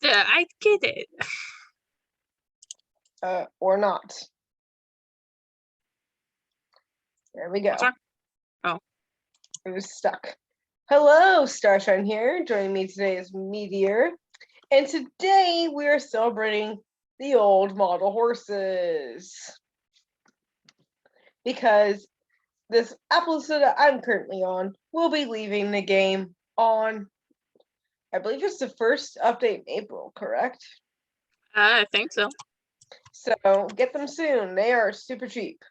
Yeah, I get it. Or not. There we go. What's wrong? Oh. It was stuck. Hello, Starshine here. Joining me today is Meteor. And today we are celebrating the old model horses. Because this episode that I'm currently on will be leaving the game on, I believe it's the first update in April, correct? I think so. So get them soon. They are super cheap.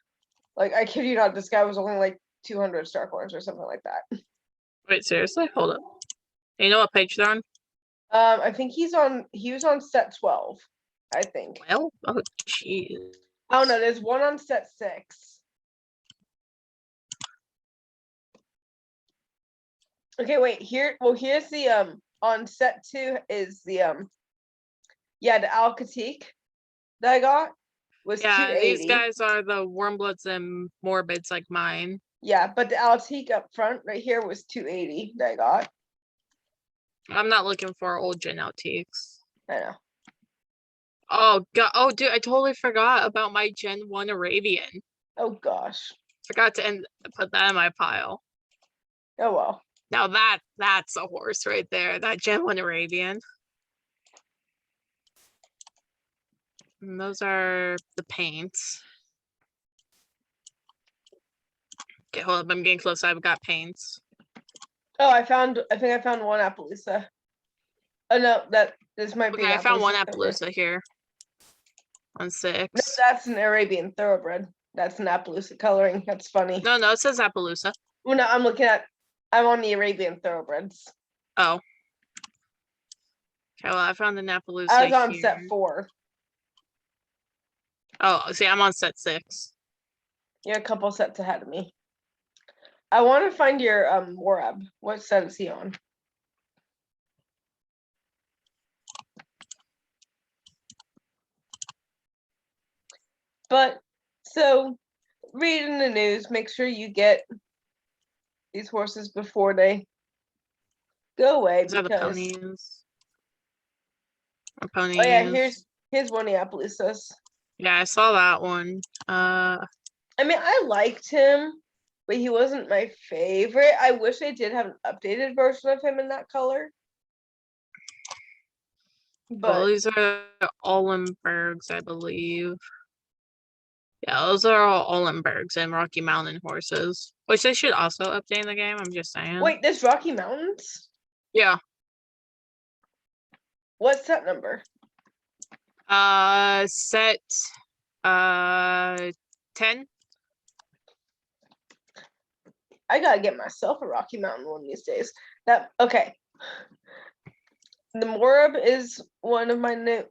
Like, I kid you not, this guy was only like 200 star coins or something like that. Wait, seriously? Hold up. You know what page they're on? I think he was on set 12, I think. Well, oh, jeez. Oh no, there's one on set 6. Okay, wait, here's the on set 2 is the the Alcatique that I got was Yeah, 280. these guys are the Warmbloods and Morbids like mine. Yeah, but the Alcatique up front right here was 280 that I got. I'm not looking for old gen Altiques. I know. Oh god! Oh, dude, I totally forgot about my Gen 1 Arabian. Oh gosh. Forgot to put that in my pile. Oh well. Now that's a horse right there. That Gen 1 Arabian. And those are the paints. Okay, hold up. I'm getting close. I've got paints. Oh, I think I found one Appaloosa. Oh no, this might be. Okay, I found one Appaloosa Appaloosa here. On 6. No, that's an Arabian thoroughbred. That's an Appaloosa coloring. That's funny. No, it says Appaloosa. Well, no, I'm on the Arabian thoroughbreds. Oh. Okay, well, I found the Appaloosa I was on here. set 4. Oh, see, I'm on set 6. You're a couple sets ahead of me. I want to find your Morab. What set is he on? But so reading the news, make sure you get these horses before they go away. These are the ponies. Or ponies. Oh yeah, here's one of the Appaloosas. Yeah, I saw that one. I mean, I liked him, but he wasn't my favorite. I wish they did have an updated version of him in that color. But well, these are Ollenbergs, I believe. Yeah, those are all Ollenbergs and Rocky Mountain horses, which they should also update in the game. I'm just saying. wait, there's Rocky Mountains? Yeah. What's set number? Set 10. I gotta get myself a Rocky Mountain one these days. Okay. The Morab is one of my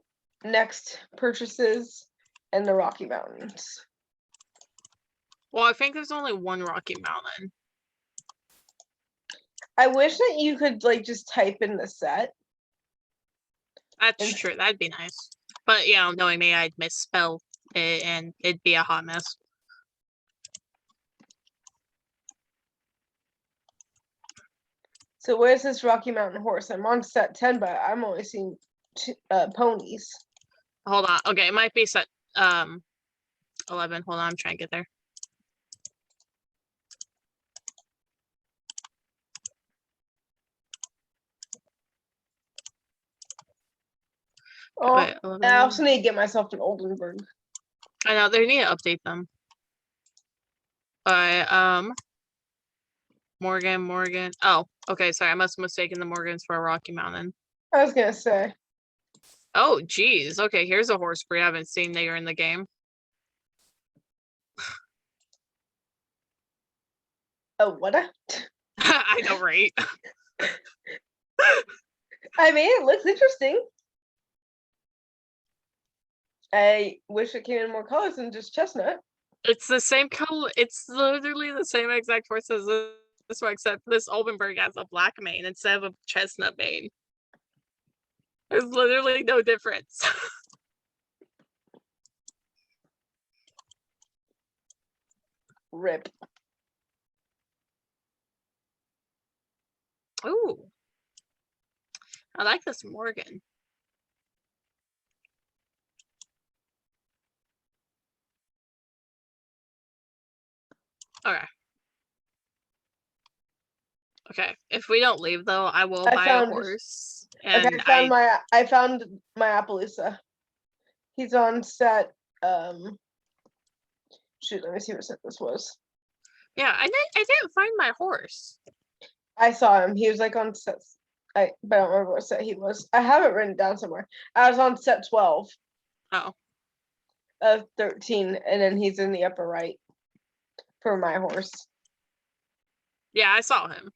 next purchases, and the Rocky Mountains. Well, I think there's only one Rocky Mountain. I wish that you could like just type in the set. That's true. That'd be nice. But you know, knowing me, I'd misspell it, and it'd be a hot mess. So where's this Rocky Mountain horse? I'm on set 10, but I'm only seeing ponies. Hold on. Okay, it might be set 11. Hold on, I'm trying to get there. Oh, I also need to get myself an Oldenburg. I know they need to update them. Alright, Morgan. Oh, okay, sorry, I must have mistaken the Morgans for a Rocky Mountain. I was gonna say. Oh, geez. Okay, here's a horse we haven't seen that you're in the game. Oh, what? I know, right? I mean, it looks interesting. I wish it came in more colors than just chestnut. It's the same color. It's literally the same exact horse as this one, except this Oldenburg has a black mane instead of a chestnut mane. There's literally no difference. Rip. Ooh. I like this Morgan. Okay. Okay. If we don't leave though, I will I buy a found- horse. Okay, And I found my Appaloosa. He's on set. Shoot, let me see what set this was. yeah, I didn't find my horse. I saw him. He was like on set. But I don't remember what set he was. I have it written down somewhere. I was on set 12 Oh, of 13, and then he's in the upper right for my horse. yeah, I saw him.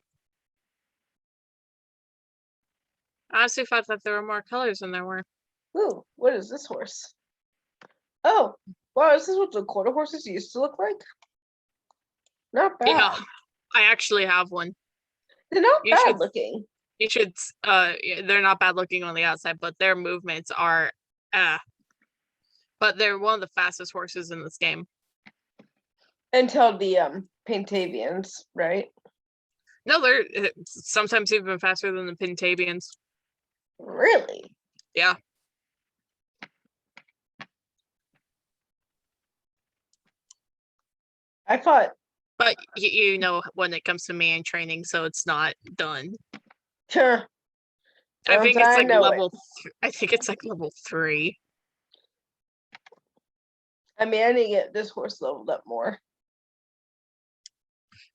I honestly thought that there were more colors than there were. Ooh, what is this horse? Oh, wow, this is what the quarter horses used to look like. Not bad. Yeah, I actually have one. They're not You bad should- looking. You should. They're not bad looking on the outside, but their movements are. But they're one of the fastest horses in this game. Until the Pantavians, right? No, they're sometimes even faster than the Pintavians. Really? Yeah. I thought. But you know when it comes to man training, so it's not done. Sure. I think I it's like know level. I think it's like level 3. I mean, I need to get this horse leveled up more.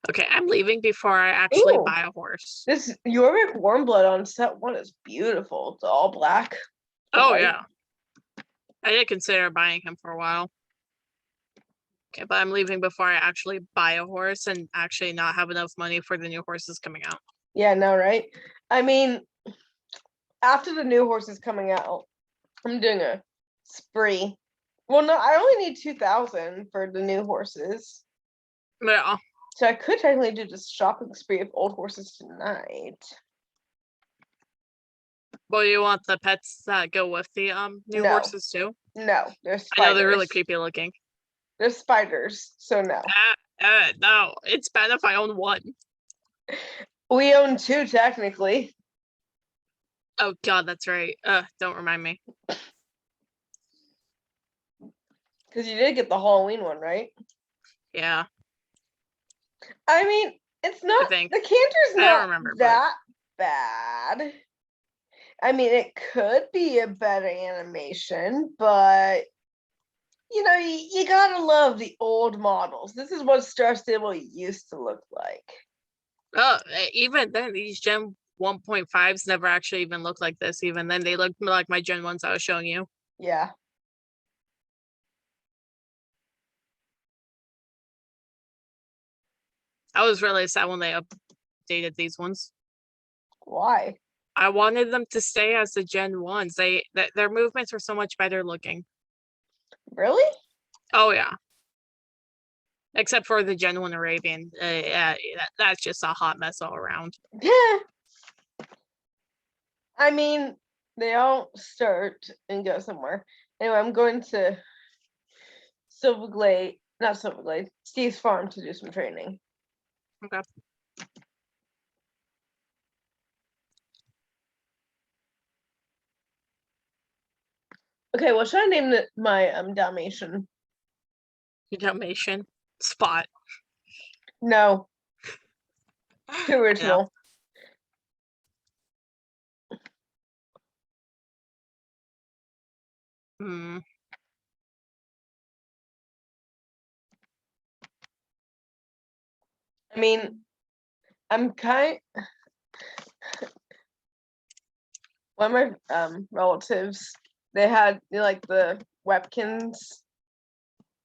Okay, I'm leaving before I actually Ooh. buy a horse. This Jorvik Warmblood on set 1 is beautiful. It's all black. Oh white. yeah. I did consider buying him for a while. Okay, but I'm leaving before I actually buy a horse and actually not have enough money for the new horses coming out. Yeah, no, right? I mean, after the new horse is coming out, I'm doing a spree. Well, no, I only need 2,000 for the new horses. Yeah. So I could technically do just shopping spree of old horses tonight. Well, you want the pets that go with the new No. horses too? No, they're spiders. I know they're really creepy looking. They're spiders, so no. No, it's bad if I own one. We own 2 technically. Oh god, that's right. Don't remind me. Because you did get the Halloween one, right? Yeah. I mean, it's not think. the canter's I don't not remember, but- that bad. I mean, it could be a better animation, but you know, you gotta love the old models. This is what Star Stable used to look like. Even then, these Gen 1.5s never actually even looked like this. Even then, they looked like my Gen 1s I was showing you. Yeah. I was really sad when they updated these ones. Why? I wanted them to stay as the Gen 1s. Their movements were so much better looking. Really? Oh yeah. Except for the Gen 1 Arabian. Yeah, that's just a hot mess all around. Yeah. I mean, they all start and go somewhere. Anyway, I'm going to not Silverglade, Steve's farm to do some training. Okay. Okay, what should I name my Dalmatian? Dalmatian Spot. No, too I know. original. Hmm. I mean, I'm kind. One of my relatives, they had like the Webkins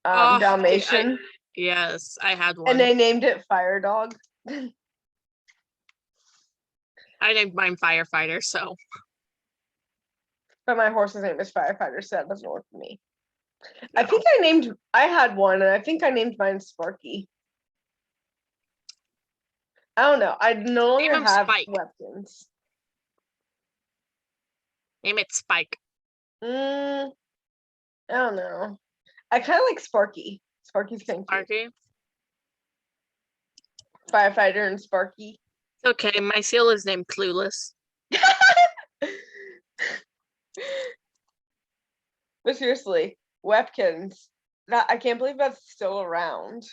Oh, Dalmatian, Yes, I had one. and they named it Fire Dog. I named mine Firefighter, so But my horse's name is Firefighter, so that doesn't work for me. no. I had one, and I think I named mine Sparky. I don't know. I no longer him have Spike. Webkins. Name it Spike. I don't know. I kind of like Sparky. Sparky's kind of cute. Sparky. Firefighter and Sparky. It's okay. My seal is named Clueless. But seriously, Webkins. I can't believe that's still around.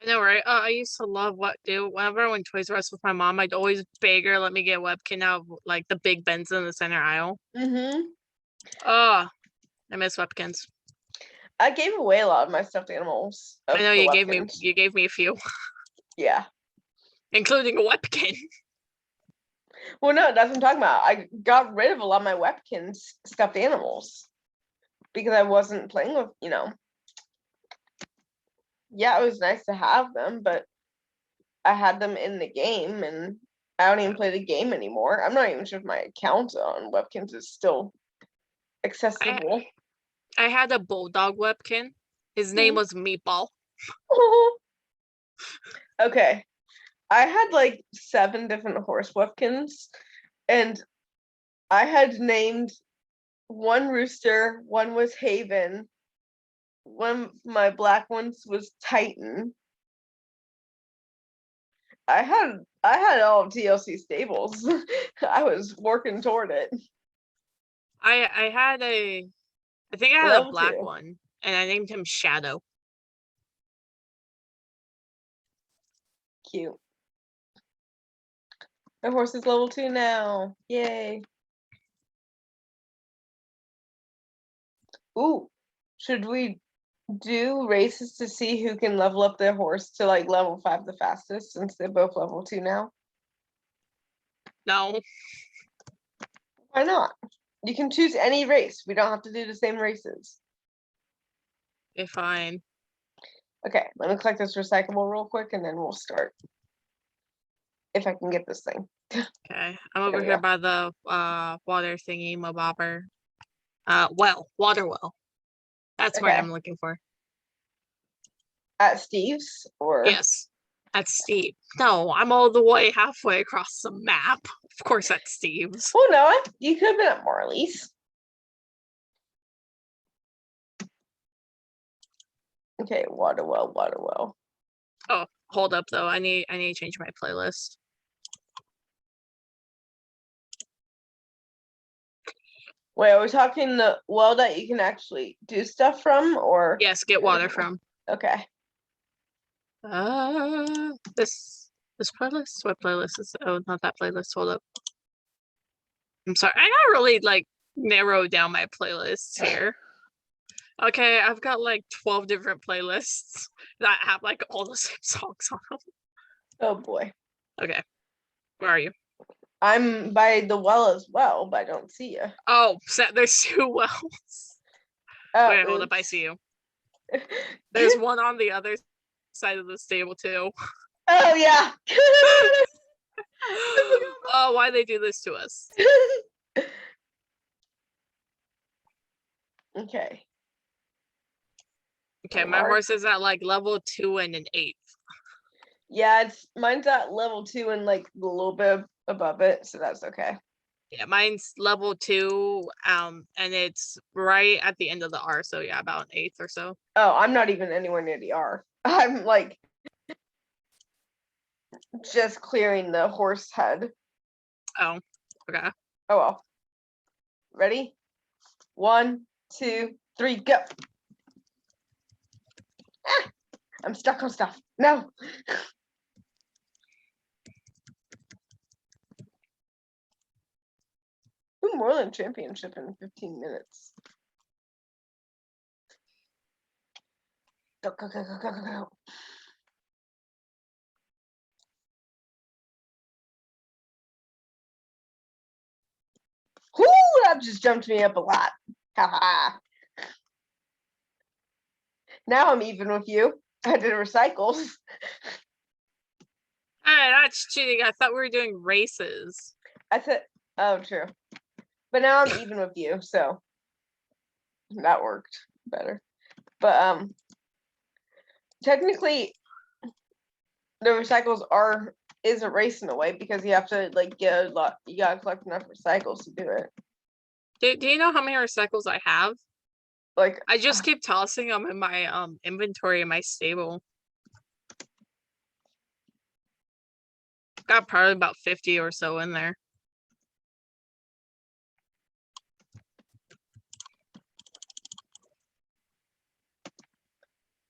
I know, right? I used to love what do whenever I went Toys R Us with my mom, I'd always beg her let me get a Webkin out of like the big bins in the center aisle. Mm-hmm. Oh, I miss Webkins. I gave away a lot of my stuffed animals. I know you gave Webkins. me a few, Yeah. including a Webkin. Well, no, that's what I'm talking about. I got rid of a lot of my Webkins stuffed animals because I wasn't playing with, Yeah, it was nice to have them, but I had them in the game and I don't even play the game anymore. I'm not even sure if my account on Webkins is still accessible. I had a bulldog Webkin. His name was Meatball. Okay. I had like 7 different horse Webkins and I had named one Rooster, one was Haven, one of my black ones was Titan. I had all of TLC stables. I was working toward it. I think I had a Level black 2. one, and I named him Shadow. Cute. My horse is level 2 now. Yay. Ooh, should we do races to see who can level up their horse to like level 5 the fastest since they're both level 2 now? No, Why not? You can choose any race. We don't have to do the same races. okay, fine. Okay, let me collect this recyclable real quick and then we'll start. If I can get this thing. Okay, I'm over we here go. by the water thingy, mobobber. Water well. That's what Okay. I'm looking for. At Steve's or Yes, that's Steve. No, I'm all the way halfway across the map. Of course, that's Steve's. oh no, you could have been at Marley's. Okay, water well. Oh, hold up though. I need to change my playlist. Wait, are we talking the well that you can actually do stuff from or Yes, get water from. Okay. This playlist? What playlist is it? Oh, not that playlist. Hold up. I'm sorry. I gotta really like narrow down my playlists here. Okay, I've got like 12 different playlists that have like all the same songs on them. Oh boy. Okay. Where are you? I'm by the well as well, but I don't see you. Oh, there's 2 wells. Oh, Wait, hold up. I see you. There's one on the other side of the stable too. Oh yeah. Oh, why they do this to us? Okay. Okay, my horse is at like level 2 and an 8. Yeah, mine's at level 2 and like a little bit above it, so that's okay. Yeah, mine's level 2, and it's right at the end of the R, so yeah, about an 8th or so. Oh, I'm not even anywhere near the R. I'm like just clearing the horse head. Oh, okay. Oh well. Ready? 1, 2, 3, go. Ah, I'm stuck on stuff. No. Ooh, Moreland Championship in 15 minutes. Go, go, go, go, go, go, go. Whoo, that just jumped me up a lot. Haha. Now I'm even with you. I did recycles. Alright, that's cheating. I thought we were doing races. I said, oh, true. But now I'm even with you, so that worked better. But technically, the recycles is a race in a way because you have to like get a lot. You gotta collect enough recycles to do it. Do you know how many recycles I have? Like I just keep tossing them in my inventory in my stable. Got probably about 50 or so in there.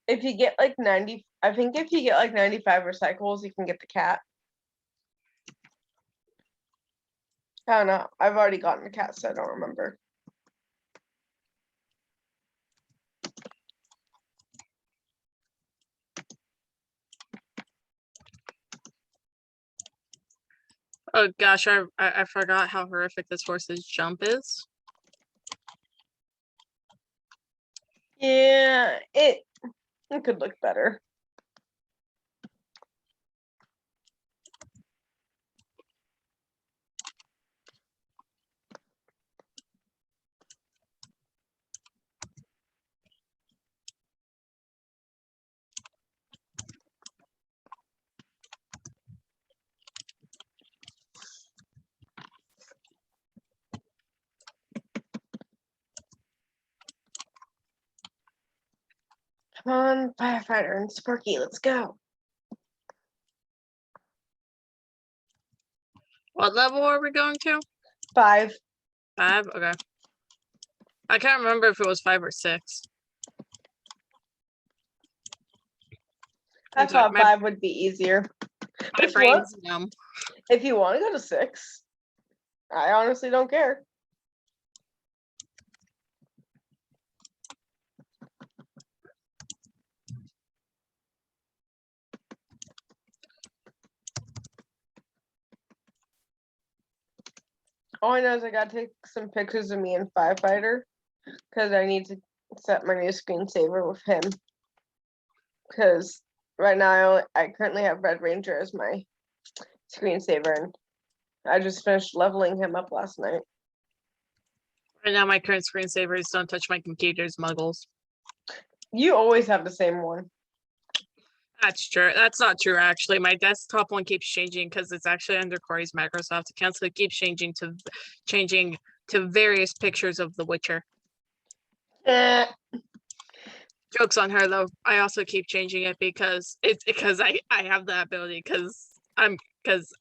if you get like 90, I think if you get like 95 recycles, you can get the cat. I don't know. I've already gotten the cat, so I don't remember. Oh gosh, I forgot how horrific this horse's jump is. Yeah, it could look better. Come on, firefighter and Sparky, let's go. What level are we going to? 5. 5? Okay. I can't remember if it was 5 or 6. I I'm sorry, thought 5 would be easier. my If you want- brain's numb. If you want to go to 6, I honestly don't care. All I know is I gotta take some pictures of me and firefighter because I need to set my new screensaver with him. Because right now I currently have Red Ranger as my screensaver, and I just finished leveling him up last night. Right now, my current screensaver is don't touch my computer's muggles. You always have the same one. That's true. That's not true, actually. My desktop one keeps changing because it's actually under Corey's Microsoft account, so it keeps changing to various pictures of The Witcher. Eh, Jokes on her, though. I also keep changing it because I have the ability because I'm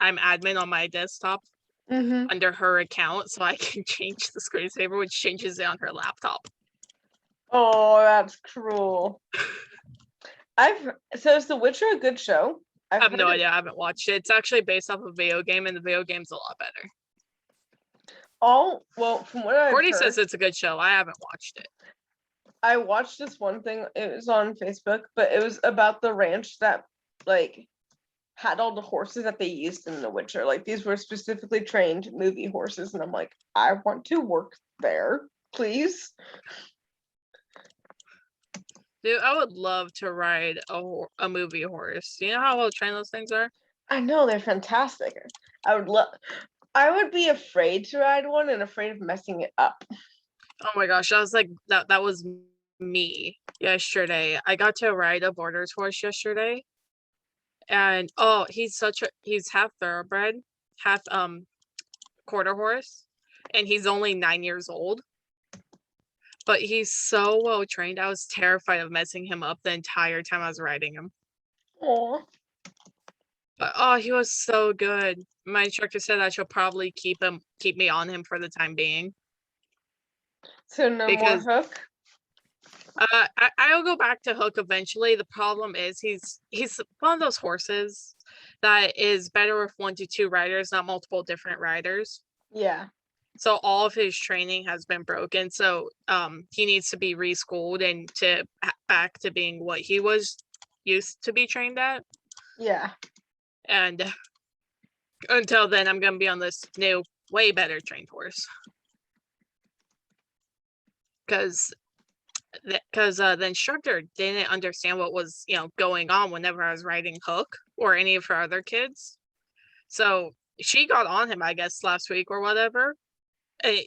admin on my desktop mhm. under her account, so I can change the screensaver, which changes it on her laptop. Oh, that's cruel. So is The Witcher a good show? I have no heard idea. I haven't watched it. It's actually based off a video game, and the video game's a lot better. Well, from what I've Courtney heard, says it's a good show. I haven't watched it. I watched this one thing. It was on Facebook, but it was about the ranch that like had all the horses that they used in The Witcher. Like these were specifically trained movie horses, and I'm like, I want to work there, please. Dude, I would love to ride a movie horse. You know how well trained those things are? I know they're fantastic. I would be afraid to ride one and afraid of messing it up. Oh my gosh, I was like that was me yesterday. I got to ride a boarder's horse yesterday. And oh, he's half thoroughbred, half quarter horse, and he's only 9 years old. But he's so well trained. I was terrified of messing him up the entire time I was riding him. Aw. But oh, he was so good. My instructor said I should probably keep me on him for the time being. So no Because- more Hook? I'll go back to Hook eventually. The problem is he's one of those horses that is better with 1 to 2 riders, not multiple different riders. Yeah. So all of his training has been broken. So he needs to be reschooled and back to being what he was used to be trained at. Yeah. And until then, I'm gonna be on this new, way better trained horse. Because the instructor didn't understand what was going on whenever I was riding Hook or any of her other kids. So she got on him, I guess, last week or whatever. And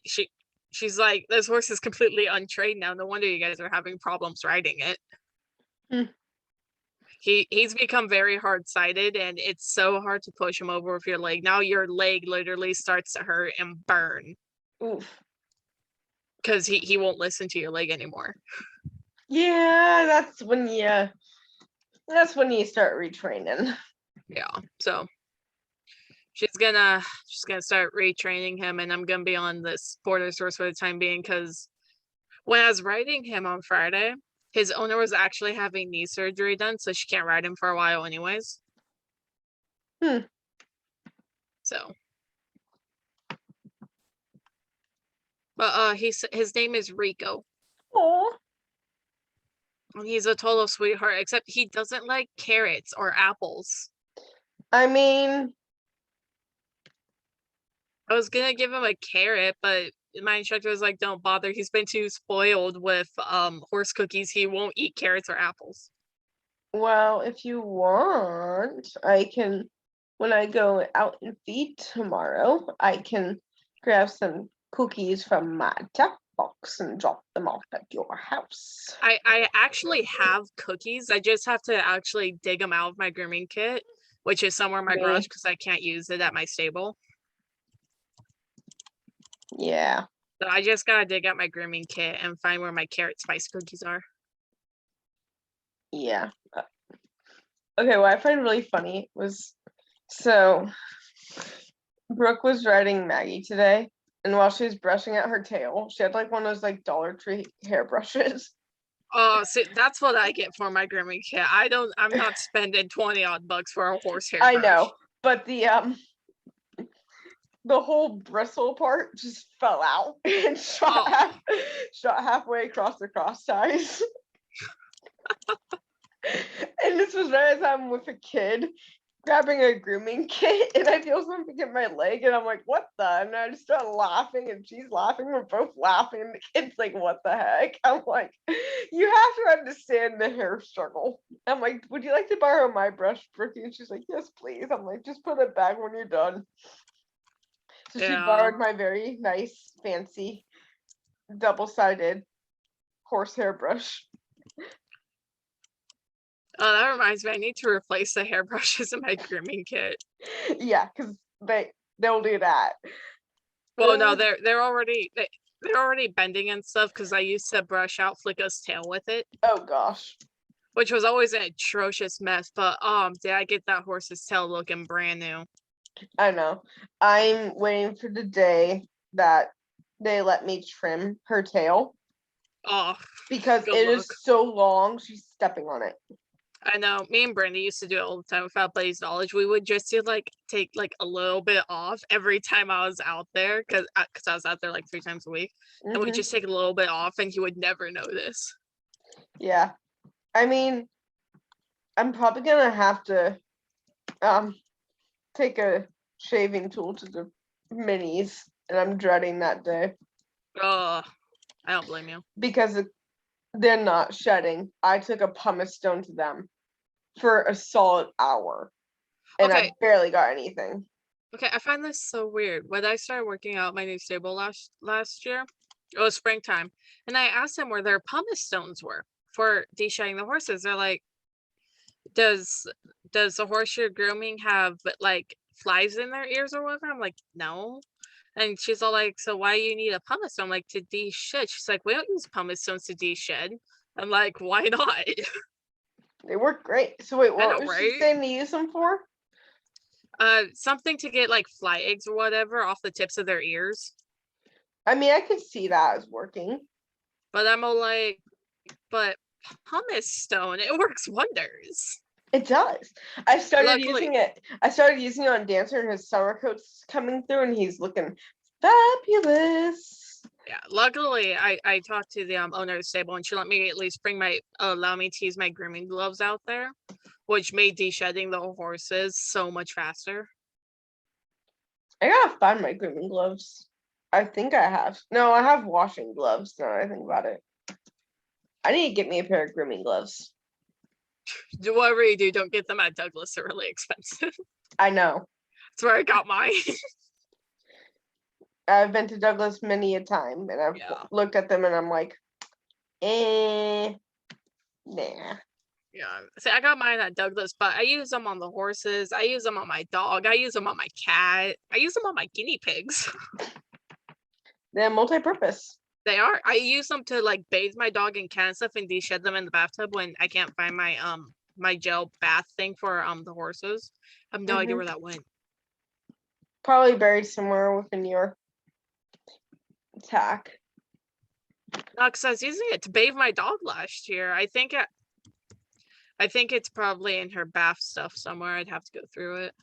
she's like, this horse is completely untrained now. No wonder you guys are having problems riding it. Hmm. He's become very hard-sided, and it's so hard to push him over with your leg. Now your leg literally starts to hurt and burn. Oof. Because he won't listen to your leg anymore. Yeah, that's when you start retraining. Yeah. So she's gonna start retraining him, and I'm gonna be on this border source for the time being, because when I was riding him on Friday, His owner was actually having knee surgery done, so she can't ride him for a while anyways. Hmm. So. But his name is Rico. Oh, And he's a total sweetheart, except he doesn't like carrots or apples. I mean, I was gonna give him a carrot, but my instructor was like, don't bother. He's been too spoiled with horse cookies. He won't eat carrots or apples. well, if you want, I can, when I go out and feed tomorrow, I can grab some cookies from my tap box and drop them off at your house. I actually have cookies. I just have to actually dig them out of my grooming kit, which is somewhere in my garage Me. because I can't use it at my stable. Yeah. So I just gotta dig out my grooming kit and find where my carrot spice cookies are. Yeah. Okay, what I find really funny was so Brooke was riding Maggie today, and while she was brushing out her tail, she had like one of those like Dollar Tree hairbrushes. Oh, see, that's what I get for my grooming kit. I'm not spending 20 odd bucks for a horsehair I brush. know, but the whole bristle part just fell out and Oh. shot halfway across the cross ties. And this was right as I'm with a kid grabbing a grooming kit, and I feel something in my leg, and I'm like, what the? And I just start laughing, and she's laughing. We're both laughing, and the kid's like, what the heck? I'm like, you have to understand the hair struggle. I'm like, would you like to borrow my brush, Brookie? And she's like, yes, please. I'm like, just put it back when you're done. So she Yeah. borrowed my very nice, fancy, double-sided horsehair brush. Oh, that reminds me, I need to replace the hairbrushes in my grooming kit. Yeah, because they'll do that. Well, no, they're already bending and stuff because I used to brush out Flicko's tail with it, Oh gosh. which was always an atrocious mess. But did I get that horse's tail looking brand new? I know. I'm waiting for the day that they let me trim her tail Oh, because good it luck. is so long. She's stepping on it. I know. Me and Brandy used to do it all the time without Blaze's knowledge. We would just do take a little bit off every time I was out there because I was out there like 3 times a week, and we Mhm. just take a little bit off, and he would never notice. Yeah. I mean, I'm probably gonna have to take a shaving tool to the minis, and I'm dreading that day Oh, I don't blame you. because they're not shedding. I took a pumice stone to them for a solid hour, and Okay. I barely got anything. Okay, I find this so weird. When I started working out my new stable last year, it was springtime, and I asked them where their pumice stones were for deshedding the horses. They're like, "Does the horse you're grooming have like flies in their ears or whatever?" I'm like, "No." And she's all like, "So why you need a pumice stone?" I'm like, "To deshed." She's like, "We don't use pumice stones to deshed." I'm like, "Why not?" They work great. So wait, I what know, was she right? saying to use them for? Something to get like fly eggs or whatever off the tips of their ears. I mean, I could see that as working. But I'm all like, but pumice stone, it works wonders. It does. I started Luckily, using it. I started using it on Dancer, and his summer coat's coming through, and he's looking fabulous. yeah, luckily I talked to the owner of the stable, and she let me at least allow me to use my grooming gloves out there, which made deshedding the horses so much faster. I gotta find my grooming gloves. I think I have. No, I have washing gloves. Now that I think about it, I need to get me a pair of grooming gloves. Do whatever you do, don't get them at Douglas. They're really expensive. I know. That's where I got mine. I've been to Douglas many a time, and I've Yeah. looked at them, and I'm like, nah. Yeah. See, I got mine at Douglas, but I use them on the horses. I use them on my dog. I use them on my cat. I use them on my guinea pigs. They're multi-purpose. They are. I use them to like bathe my dog and cat and stuff and deshed them in the bathtub when I can't find my gel bath thing for the horses. I have no idea Mhm. where that went. Probably buried somewhere within your tack. No, because I was using it to bathe my dog last year. I think it's probably in her bath stuff somewhere. I'd have to go through it.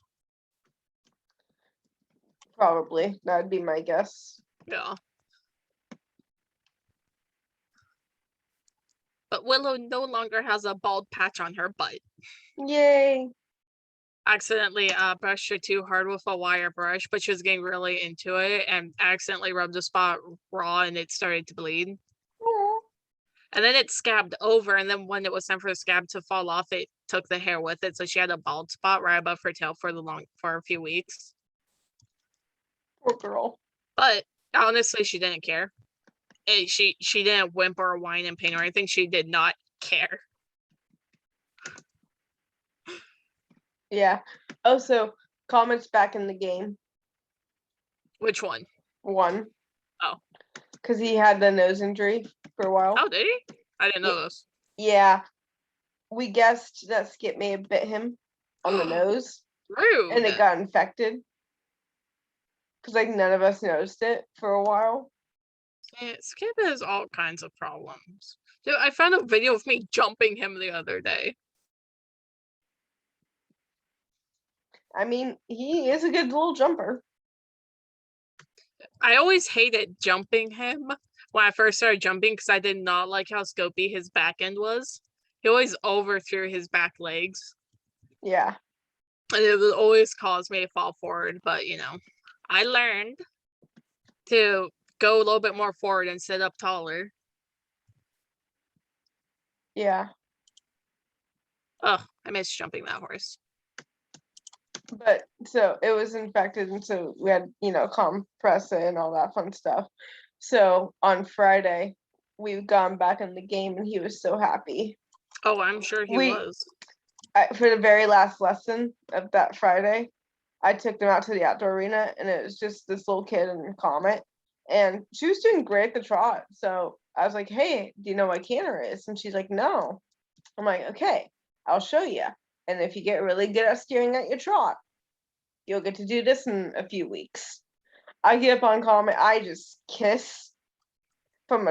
Probably. That'd be my guess. Yeah. But Willow no longer has a bald patch on her butt. Yay. Accidentally brushed her too hard with a wire brush, but she was getting really into it and accidentally rubbed the spot raw and it started to bleed. Aw. And then it scabbed over, and then when it was time for the scab to fall off, it took the hair with it. So she had a bald spot right above her tail for a few weeks. Poor girl. But honestly, she didn't care. She didn't whimper or whine in pain or anything. She did not care. Yeah. Also, comments back in the game. Which one? One. Oh. Because he had the nose injury for a while. Oh, did he? I didn't know this. Yeah. We guessed that Skip may have bit him on the nose. Rude. And it got infected. Because like none of us noticed it for a while. Skip has all kinds of problems. Dude, I found a video of me jumping him the other day. I mean, he is a good little jumper. I always hated jumping him when I first started jumping because I did not like how scopy his back end was. He always overthrew his back legs. Yeah. And it would always cause me to fall forward. But, I learned to go a little bit more forward and sit up taller. Yeah. Oh, I miss jumping that horse. But so it was infected, and so we had, compress it and all that fun stuff. So on Friday, we've gone back in the game, and he was so happy. Oh, I'm sure he was. For the very last lesson of that Friday, I took them out to the outdoor arena, and it was just this little kid and Comet, and she was doing great at the trot. So I was like, "Hey, do you know what canter is?" And she's like, "No." I'm like, "Okay, I'll show you. And if you get really good at steering at your trot, you'll get to do this in a few weeks." I get up on Comet, I just kiss from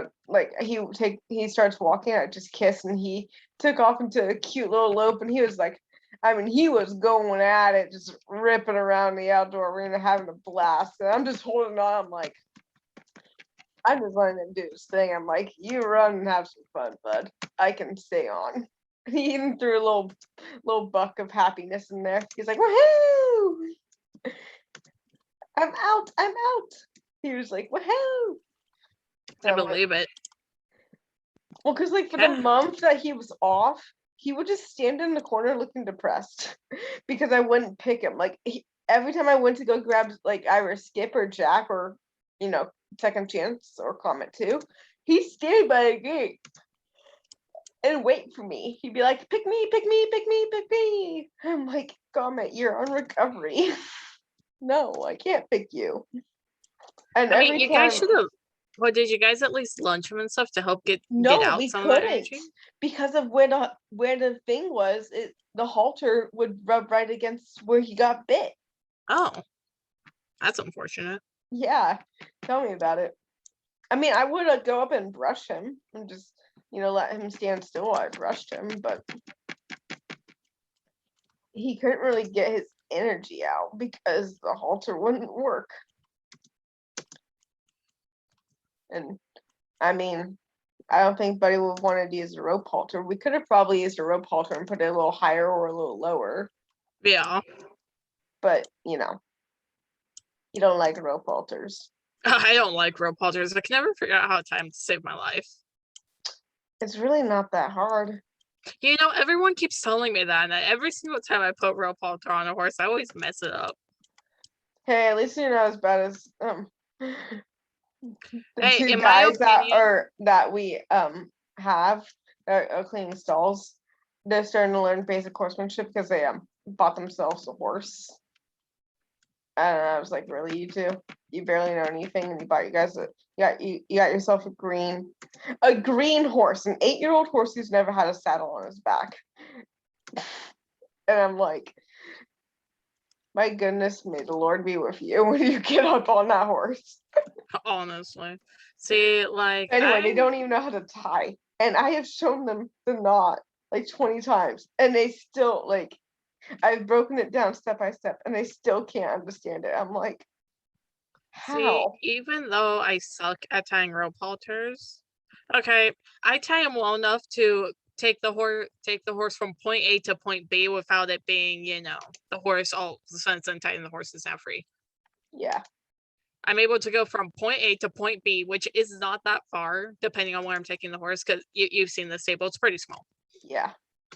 he starts walking, I just kiss, and he took off into a cute little lope, and he was like, he was going at it, just ripping around the outdoor arena, having a blast. And I'm just holding on, I'm just letting him do his thing. I'm like, "You run and have some fun, bud. I can stay on." He even threw a little buck of happiness in there. He's like, "Woohoo! I'm out." He was like, "Woohoo!" I believe it. Well, because for the month that he was off, he would just stand in the corner looking depressed because I wouldn't pick him. Every time I went to go grab either Skip or Jack or Second Chance or Comet too, he'd stand by the gate and wait for me. He'd be like, "Pick me, pick me, pick me, pick me." I'm like, "Comet, you're on recovery." No, I can't pick you. And you guys should have. What, did you guys at least lunch him and stuff to help get out some of that energy? Because of where the thing was. The halter would rub right against where he got bit. Oh, that's unfortunate. Yeah, tell me about it. I would go up and brush him and just let him stand still while I brushed him, but he couldn't really get his energy out because the halter wouldn't work. And I don't think Buddy would have wanted to use a rope halter. We could have probably used a rope halter and put it a little higher or a little lower. Yeah. But, you don't like rope halters. I don't like rope halters. I can never figure out how to save my life. It's really not that hard. Everyone keeps telling me that, and every single time I put rope halter on a horse, I always mess it up. Hey, at least you're not as bad as the Hey, two in guys my opinion, that we have are cleaning stalls. They're starting to learn basic horsemanship because they bought themselves a horse. And I was like, "Really, you two? You barely know anything, and you bought you guys you got yourself a green horse, an 8-year-old horse who's never had a saddle on his back." And I'm like, My goodness, may the Lord be with you when you get up on that horse. Honestly. See, like Anyway, they don't even know how to tie. And I have shown them the knot like 20 times. And they still like I've broken it down step by step and they still can't understand it. I'm like, see, how? even though I suck at tying rope halters, okay, I tie them well enough to take the horse from point A to point B without it being, the horse all of a sudden untying the horse is now free. Yeah. I'm able to go from point A to point B, which is not that far, depending on where I'm taking the horse, because you've seen the stable, it's pretty small. Yeah.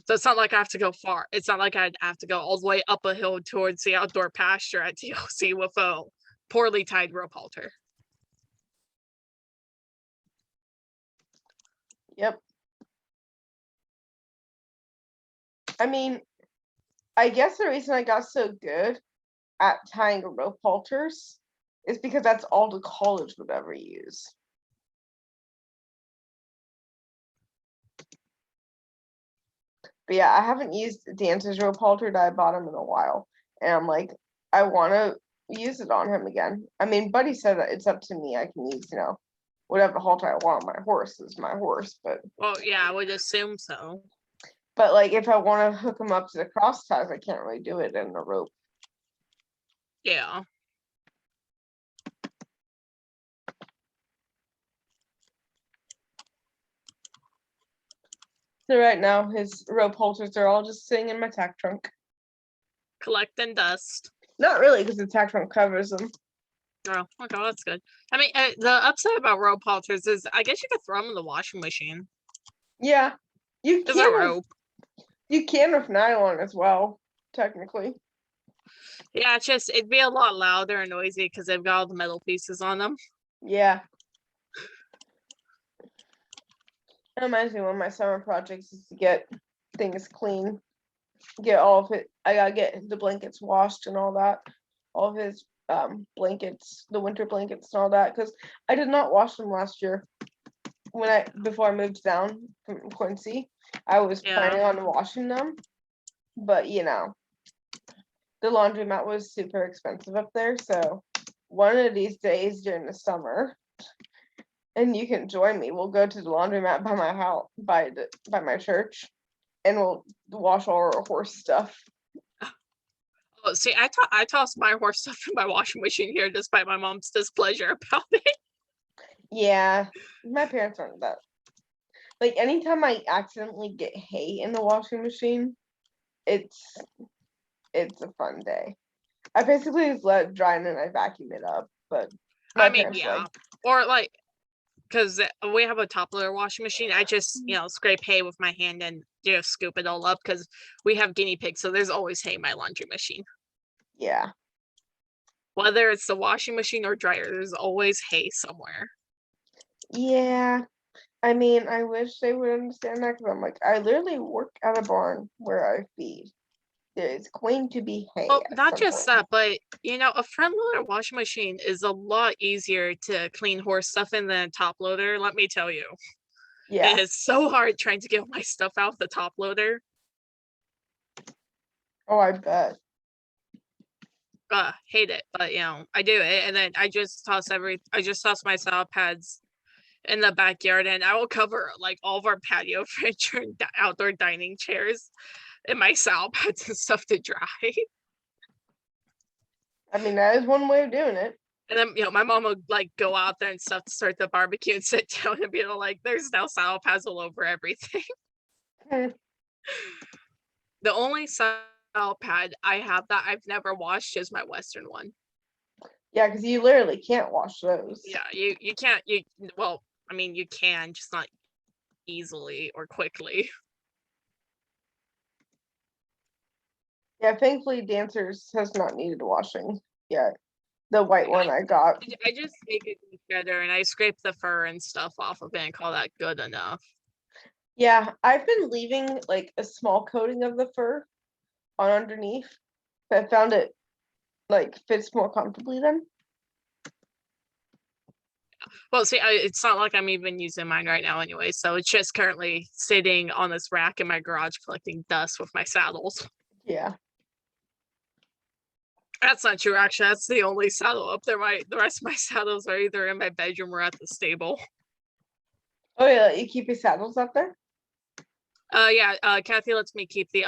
So it's not like I have to go far. It's not like I'd have to go all the way up a hill towards the outdoor pasture at TLC with a poorly tied rope halter. Yep. I mean, I guess the reason I got so good at tying rope halters is because that's all the college would ever use. But yeah, I haven't used Dance's rope halter that I bought him in a while. And I'm like, I want to use it on him again. I mean, Buddy said that it's up to me. I can use, whatever halter I want. My horse is my horse. Well, yeah, I would assume so. But like, if I want to hook him up to the cross ties, I can't really do it in a rope. Yeah. So right now, his rope halters are all just sitting in my tack trunk. Collecting dust. Not really, because the tack trunk covers them. Oh, okay, that's good. I mean, the upside about rope halters is I guess you could throw them in the washing machine. Yeah, you There's a can. rope. You can with nylon as well, technically. Yeah, it's just it'd be a lot louder and noisy because they've got all the metal pieces on them. Yeah. That reminds me, one of my summer projects is to get things clean. Get all of it. I gotta get the blankets washed and all that. All of his blankets, the winter blankets and all that. Because I did not wash them last year. Before I moved down from Quincy, I was planning on washing them. But the laundromat was super expensive up there. So one of these days during the summer, and you can join me. We'll go to the laundromat by my house, by my church, and we'll wash all our horse stuff. Oh, see, I tossed my horse stuff in my washing machine here, despite my mom's displeasure about it. Yeah, my parents aren't that. Like anytime I accidentally get hay in the washing machine, it's a fun day. I basically just let it dry and then I vacuum it up. But I mean, yeah, or like. Because we have a top loader washing machine. I just, scrape hay with my hand and just scoop it all up because we have guinea pigs. So there's always hay in my laundry machine. Yeah. Whether it's the washing machine or dryer, there's always hay somewhere. Yeah. I mean, I wish they would understand that because I'm like, I literally work at a barn where I feed. There's going to be hay. Well, not just that, but a front loader washing machine is a lot easier to clean horse stuff in than a top loader. Let me tell you. Yeah. It is so hard trying to get my stuff out of the top loader. Oh, I bet. Hate it, but I do it, and then I just toss my saddle pads in the backyard, and I will cover like all of our patio furniture and outdoor dining chairs and my saddle pads and stuff to dry. I mean, that is one way of doing it. And then, my mom would like go out there and stuff to start the barbecue and sit down and be like, there's now saddle pads all over everything. The only saddle pad I have that I've never washed is my Western one. Yeah, because you literally can't wash those. Yeah, you can't. Well, I mean, you can, just not easily or quickly. Yeah, thankfully Dancers has not needed washing yet. The white one I got. I just make it together and I scrape the fur and stuff off of it and call that good enough. Yeah, I've been leaving like a small coating of the fur on underneath. I found it like fits more comfortably then. Well, see, it's not like I'm even using mine right now anyway, so it's just currently sitting on this rack in my garage collecting dust with my saddles. Yeah. That's not true, actually. That's the only saddle up there. The rest of my saddles are either in my bedroom or at the stable. Oh yeah, you keep your saddles up there? Yeah, Kathy lets me keep the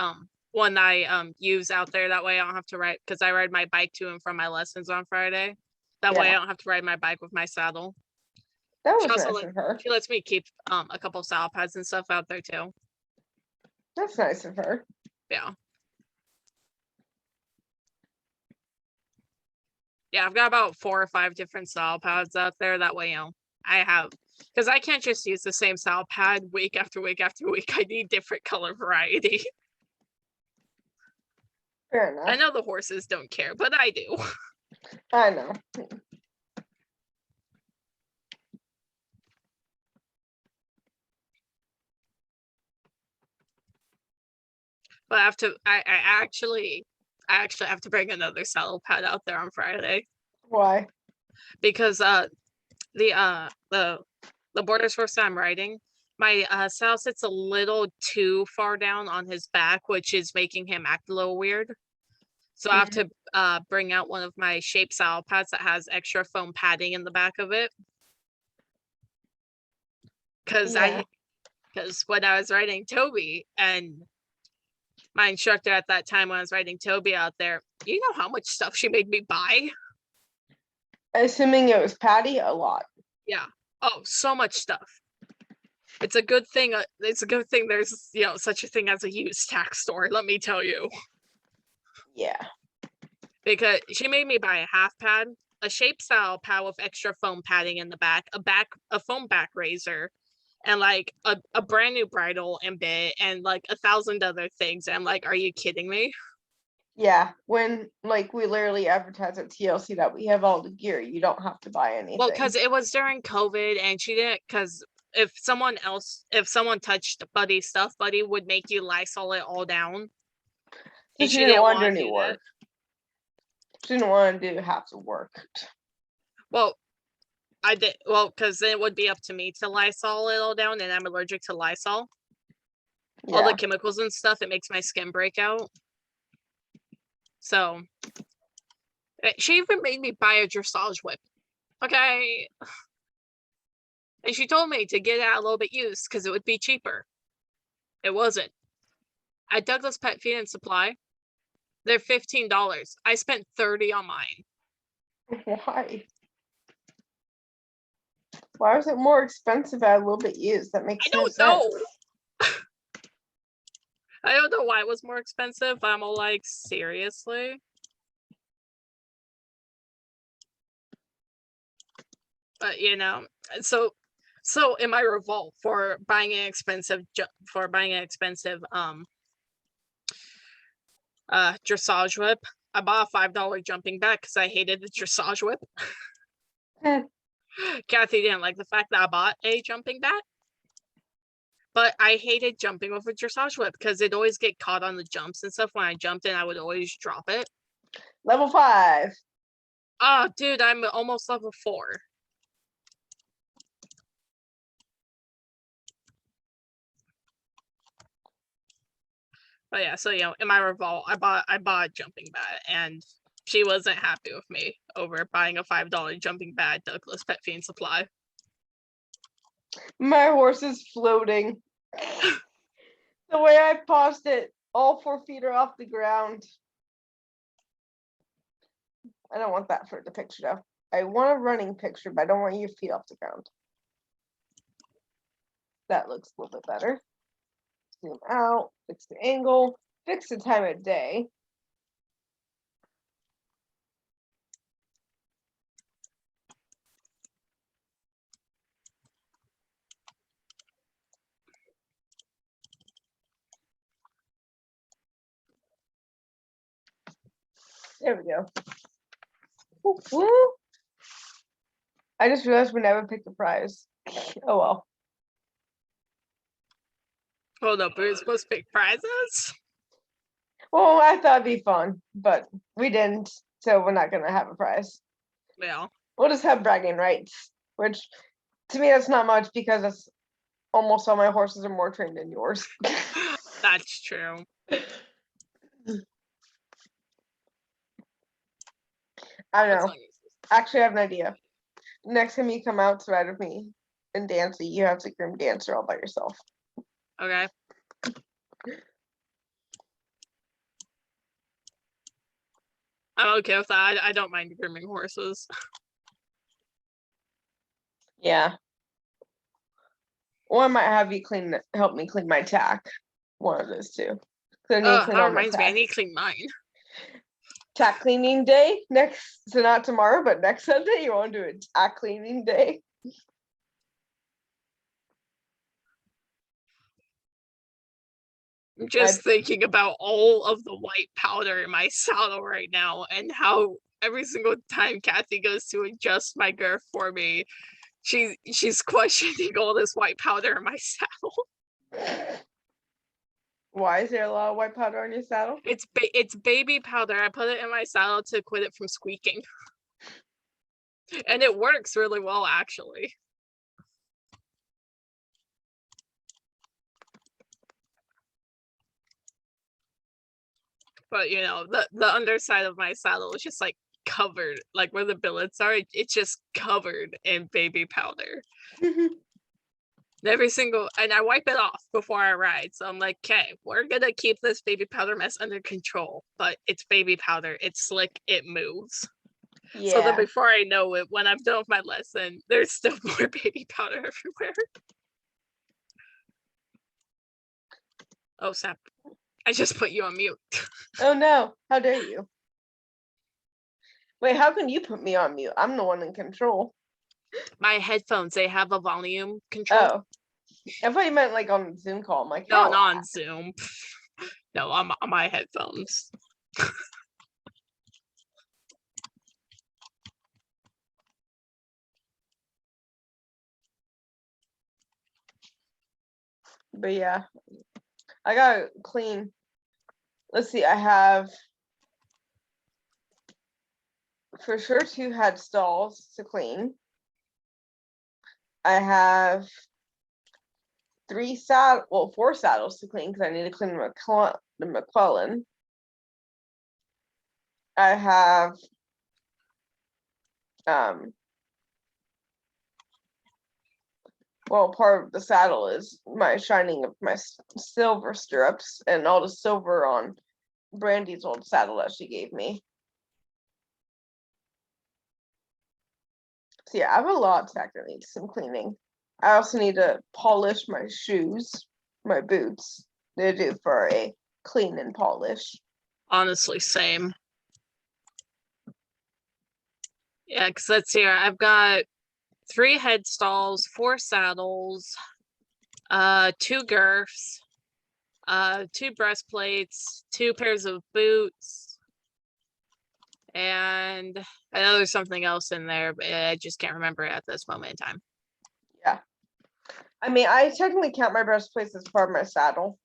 one I use out there. That way I don't have to ride, because I ride my bike to and from my lessons on Friday. That way I Yeah. don't have to ride my bike with my saddle. That She was also nice of her. she lets me keep a couple saddle pads and stuff out there too. That's nice of her. Yeah. Yeah, I've got about 4 or 5 different saddle pads out there. That way, I have, because I can't just use the same saddle pad week after week after week. I need different color variety. Fair enough. I know the horses don't care, but I do. I know. But I have to. I actually have to bring another saddle pad out there on Friday Why? because the border horse that I'm riding, my saddle sits a little too far down on his back, which is making him act a little weird. So I have to bring out one of my shape saddle pads that has extra foam padding in the back of it. Because Yeah. because when I was riding Toby, and my instructor at that time when I was riding Toby out there, you know how much stuff she made me buy? Assuming it was Patty, a lot. Yeah. Oh, so much stuff. It's a good thing. It's a good thing there's such a thing as a used tax store. Let me tell you. Yeah. Because she made me buy a half pad, a shape style pad with extra foam padding in the back, a foam back razor, and like a brand new bridle and bit, and like 1,000 other things. And I'm like, are you kidding me? Yeah. When like we literally advertise at TLC that we have all the gear, you don't have to buy anything. Well, because it was during COVID, and she didn't. Because if someone touched Buddy's stuff, Buddy would make you Lysol it all down. So And she she didn't want to wanna do any do work. that. She didn't want to have to work. Well, I did. Well, because then it would be up to me to Lysol it all down, and I'm allergic to Lysol. All the Yeah. chemicals and stuff, it makes my skin break out. So she even made me buy a dressage whip. Okay. And she told me to get it a little bit used because it would be cheaper. It wasn't. At Douglas Pet Feed and Supply, they're $15. I spent $30 on mine. Why? Why was it more expensive at a little bit used? That makes I no don't sense. know. I don't know why it was more expensive. I'm all like, seriously? But so in my revolt for buying an expensive dressage whip, I bought a $5 jumping bat because I hated the dressage whip. Kathy didn't like the fact that I bought a jumping bat, but I hated jumping with a dressage whip because it'd always get caught on the jumps and stuff. When I jumped in, I would always drop it. Level 5. Oh, dude, I'm almost level 4. But yeah, so in my revolt, I bought a jumping bat, and she wasn't happy with me over buying a $5 jumping bat at Douglas Pet Feed and Supply. My horse is floating. The way I paused it, all 4 feet are off the ground. I don't want that for the picture though. I want a running picture, but I don't want your feet off the ground. That looks a little bit better. Zoom out, fix the angle, fix the time of day. There we go. Woo, woo. I just realized we never picked the prize. Oh well. Hold up, we were supposed to pick prizes? Well, I thought it'd be fun, but we didn't, so we're not gonna have a prize. Yeah. We'll just have bragging rights, which to me that's not much because it's almost all my horses are more trained than yours. That's true. I What know. song is this? Actually, I have an idea. Next time you come out to ride with me and dance, you have to grim dancer all by yourself. Okay. I'm okay with that. I don't mind grooming horses. Yeah. Or I might have you help me clean my tack. One of those two. 'Cause I need to clean That all my reminds me, I tack. need to clean mine. Tack cleaning day next, so not tomorrow, but next Sunday. You want to do a tack cleaning day? I'm just thinking about all of the white powder in my saddle right now and how every single time Kathy goes to adjust my girth for me, she's questioning all this white powder in my saddle. Why is there a lot of white powder on your saddle? It's baby powder. I put it in my saddle to quit it from squeaking. And it works really well, actually. But you know, the underside of my saddle is just like covered, like where the billets are, it's just covered in baby powder. And I wipe it off before I ride. So I'm like, okay, we're gonna keep this baby powder mess under control. But it's baby powder, it's slick, it moves. Yeah. So then before I know it, when I'm done with my lesson, there's still more baby powder everywhere. Oh, Sap, I just put you on mute. Oh no, how dare you? Wait, how can you put me on mute? I'm the one in control. My headphones, they have a volume control. Oh. I thought you meant like on the Zoom call. I'm like, No, how? not on Zoom. No, on my headphones. But yeah, I gotta clean. Let's see, I have for sure 2 head stalls to clean. I have 4 saddles to clean because I need to clean the McClellan. I have well, part of the saddle is my shining of my silver stirrups and all the silver on Brandy's old saddle that she gave me. So yeah, I have a lot that needs some cleaning. I also need to polish my shoes, my boots. They do for a clean and polish. Honestly, same. Yeah, because let's see here. I've got 3 head stalls, 4 saddles, 2 girths, 2 breastplates, 2 pairs of boots, and I know there's something else in there, but I just can't remember it at this moment in time. Yeah. I mean, I technically count my breastplates as part of my saddle.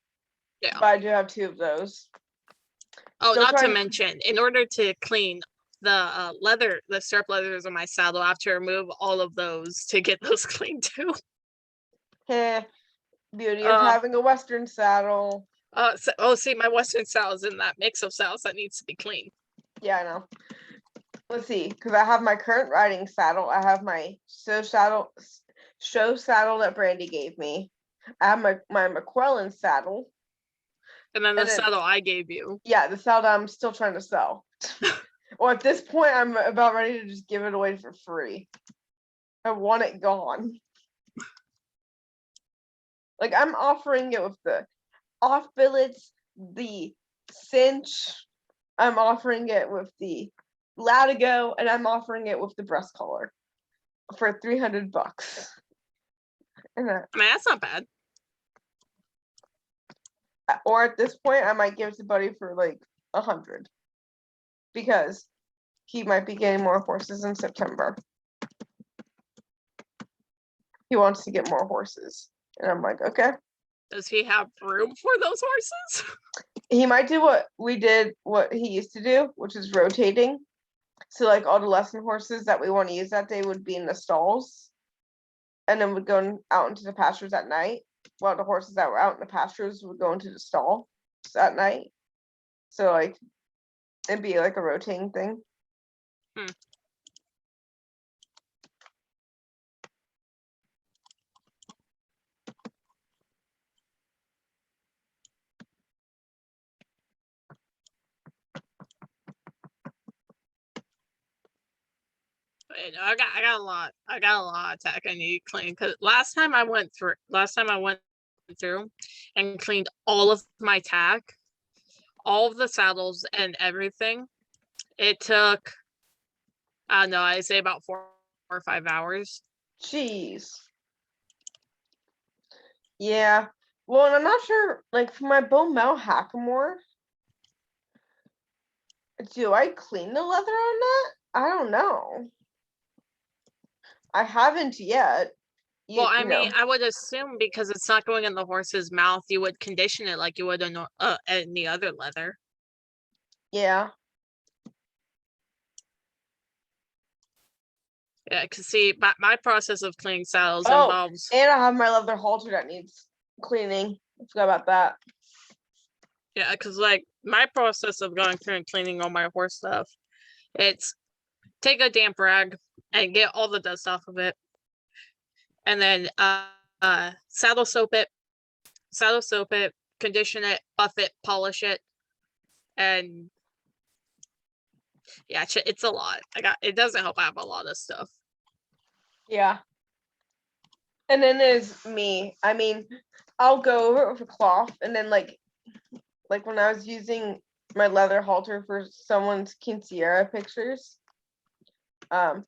Yeah. But I do have 2 of those. Oh, Still not to trying- mention, in order to clean the leather, the stirrup leathers on my saddle, I have to remove all of those to get those clean too. Beauty of having a Western saddle. See, my Western saddle is in that mix of saddles that needs to be clean. Yeah, I know. Let's see, because I have my current riding saddle. I have my show saddle that Brandy gave me. I have my McClellan saddle. And then the saddle I gave you. Yeah, the saddle I'm still trying to sell. Or at this point, I'm about ready to just give it away for free. I want it gone. Like, I'm offering it with the off billets, the cinch. I'm offering it with the latigo, and I'm offering it with the breast collar for $300. And I mean, that's not bad. Or at this point, I might give it to Buddy for like 100 because he might be getting more horses in September. He wants to get more horses, and I'm like, okay. Does he have room for those horses? He might do what he used to do, which is rotating. So like all the lesson horses that we want to use that day would be in the stalls, and then would go out into the pastures at night. While the horses that were out in the pastures would go into the stall at night. So like it'd be like a rotating thing. Hmm. Wait, I got a lot. I got a lot of tack I need to clean because last time I went through and cleaned all of my tack, all of the saddles and everything. It took I don't know, I'd say about 4 or 5 hours. Jeez. Yeah. Well, and I'm not sure, like for my bone metal hackamore, do I clean the leather on that? I don't know. I haven't yet. Well, I You mean, know. I would assume because it's not going in the horse's mouth, you would condition it like you would any other leather. Yeah. Yeah, because see, my process of cleaning saddles Oh, involves and I have my leather halter that needs cleaning. I forgot about that. yeah, because like my process of going through and cleaning all my horse stuff, it's take a damp rag and get all the dust off of it, and then saddle soap it, condition it, buff it, polish it, and yeah, it's a lot. It doesn't help. I have a lot of stuff. Yeah. And then there's me. I mean, I'll go over it with a cloth and then like when I was using my leather halter for someone's quinceañera pictures, I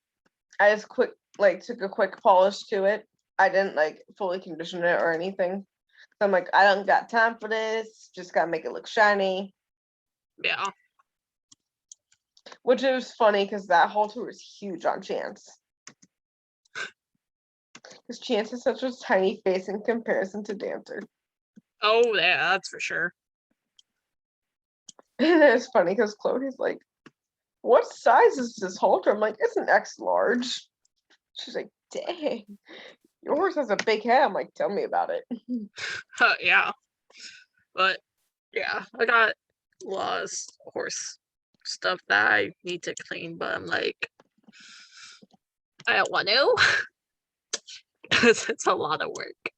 just took a quick polish to it. I didn't like fully condition it or anything. So I'm like, I don't got time for this. Just gotta make it look shiny. Yeah. Which was funny because that halter was huge on Chance. Because Chance is such a tiny face in comparison to Dancer. Oh yeah, that's for sure. And it's funny because Chloe's like, what size is this halter? I'm like, it's an X large. She's like, dang, your horse has a big head. I'm like, tell me about it. Yeah. But yeah, I got a lot of horse stuff that I need to clean, but I'm like, I don't want to because it's a lot of work.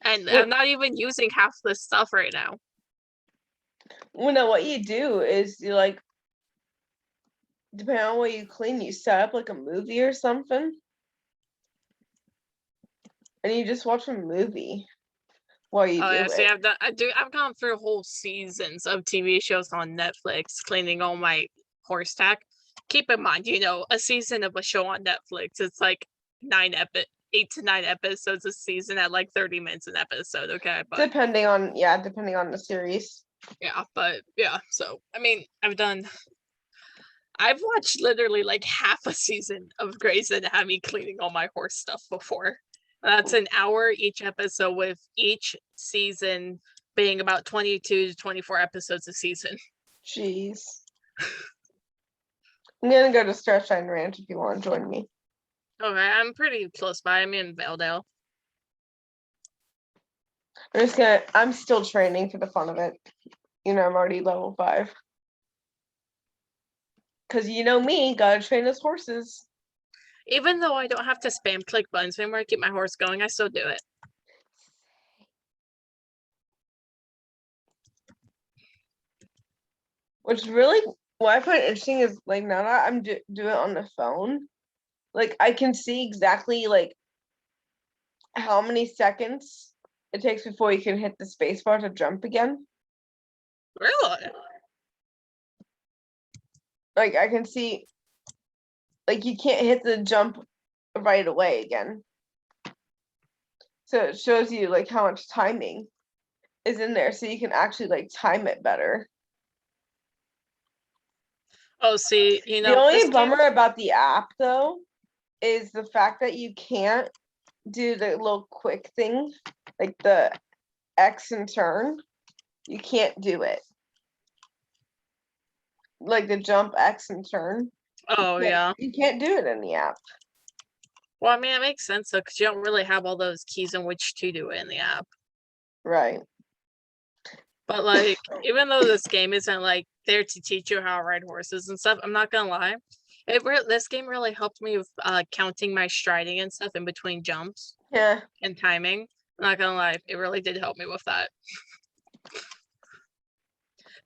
And I'm not even using half this stuff right now. Well, no, what you do is you like, depending on what you clean, you set up like a movie or something. And you just watch a movie while you do See, it. I've gone through whole seasons of TV shows on Netflix cleaning all my horse tack. Keep in mind, a season of a show on Netflix, it's like 8 to 9 episodes a season at like 30 minutes an episode, okay? But Depending on the series. yeah, but yeah, so I mean, I've watched literally like half a season of Grey's Anatomy cleaning all my horse stuff before. That's an hour each episode, with each season being about 22 to 24 episodes a season. Jeez. I'm gonna go to Starshine Ranch if you want to join me. Okay, I'm pretty close by. I'm in Valedale. I'm still training for the fun of it. I'm already level 5. Cause me, gotta train those horses. Even though I don't have to spam click buttons anymore to keep my horse going, I still do it. Which really, what I find interesting is like now that I'm do it on the phone, like I can see exactly like how many seconds it takes before you can hit the spacebar to jump again. Really? Like I can see, like you can't hit the jump right away again. So it shows you like how much timing is in there, so you can actually like time it better. Oh, see, The only bummer about the app though is the fact that you can't do the little quick thing, like the X and turn. You can't do it. Like the jump X and turn. Oh, yeah. You can't do it in the app. Well, I mean, it makes sense though, because you don't really have all those keys in which to do it in the app. Right. But like, even though this game isn't like there to teach you how to ride horses and stuff, I'm not gonna lie. This game really helped me with counting my striding and stuff in between jumps Yeah. and timing. I'm not gonna lie, it really did help me with that.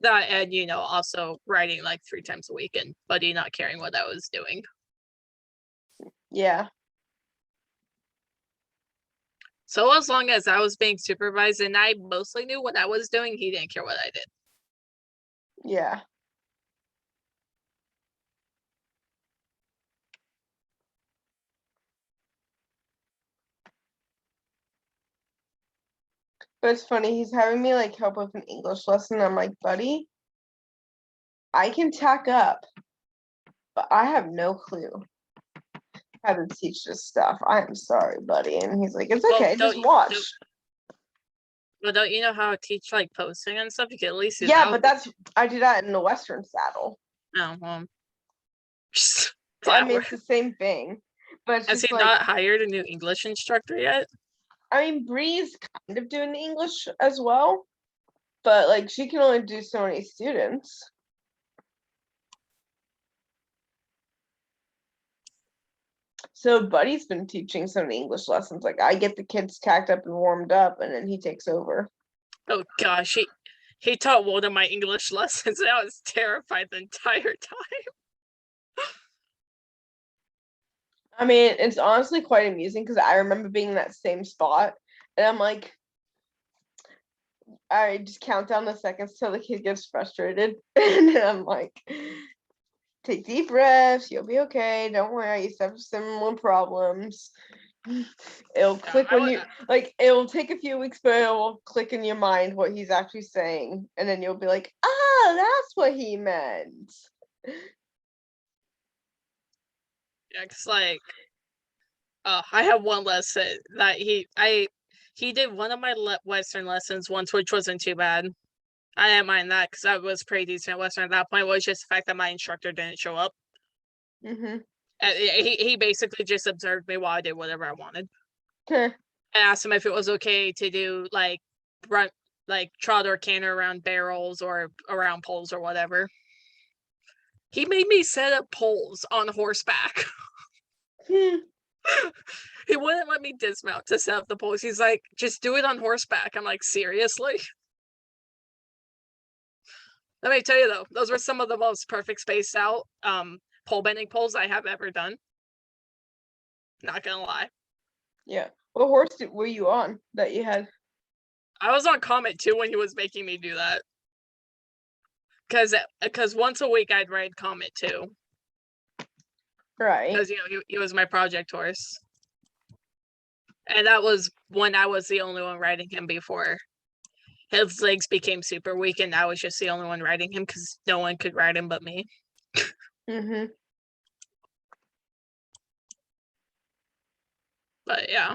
That and also writing like 3 times a week and Buddy not caring what I was doing. Yeah. So as long as I was being supervised and I mostly knew what I was doing, he didn't care what I did. Yeah. But it's funny, he's having me like help with an English lesson. I'm like, buddy, I can tack up, but I have no clue how to teach this stuff. I am sorry, buddy. And he's like, it's Well, okay, don't just you- watch. Well, don't you know how to teach like posting and stuff? You can at least do Yeah, that. but I do that in the Western saddle. No, well, I mean, it's the same thing. But it's has just he like, not hired a new English instructor yet? I mean, Bree's kind of doing English as well, but like she can only do so many students. So Buddy's been teaching some English lessons. Like I get the kids tacked up and warmed up, and then he takes over. Oh gosh, he taught one of my English lessons and I was terrified the entire time. I mean, it's honestly quite amusing because I remember being in that same spot, and I'm like, I just count down the seconds till the kid gets frustrated, and then I'm like, take deep breaths, you'll be okay. Don't worry, I used to have similar problems. It'll click when you like. It'll take a few weeks, but it'll click in your mind what he's actually saying, and then you'll be like, "Oh, that's what he meant." Yeah, cause like, I have one lesson that he did one of my Western lessons once, which wasn't too bad. I didn't mind that because I was pretty decent at Western at that point. It was just the fact that my instructor didn't show up. Mm-hmm. He basically just observed me while I did whatever I wanted. Heh. I asked him if it was okay to do like run, like trot or canter around barrels or around poles or whatever. He made me set up poles on horseback. Hmm. He wouldn't let me dismount to set up the poles. He's like, just do it on horseback. I'm like, seriously? Let me tell you though, those were some of the most perfect spaced out pole bending poles I have ever done. Not gonna lie. Yeah. What horse were you on that you had? I was on Comet too when he was making me do that. Because once a week I'd ride Comet too. Right. Because he was my project horse. And that was when I was the only one riding him before his legs became super weak and I was just the only one riding him because no one could ride him but me. Mm-hmm. But yeah.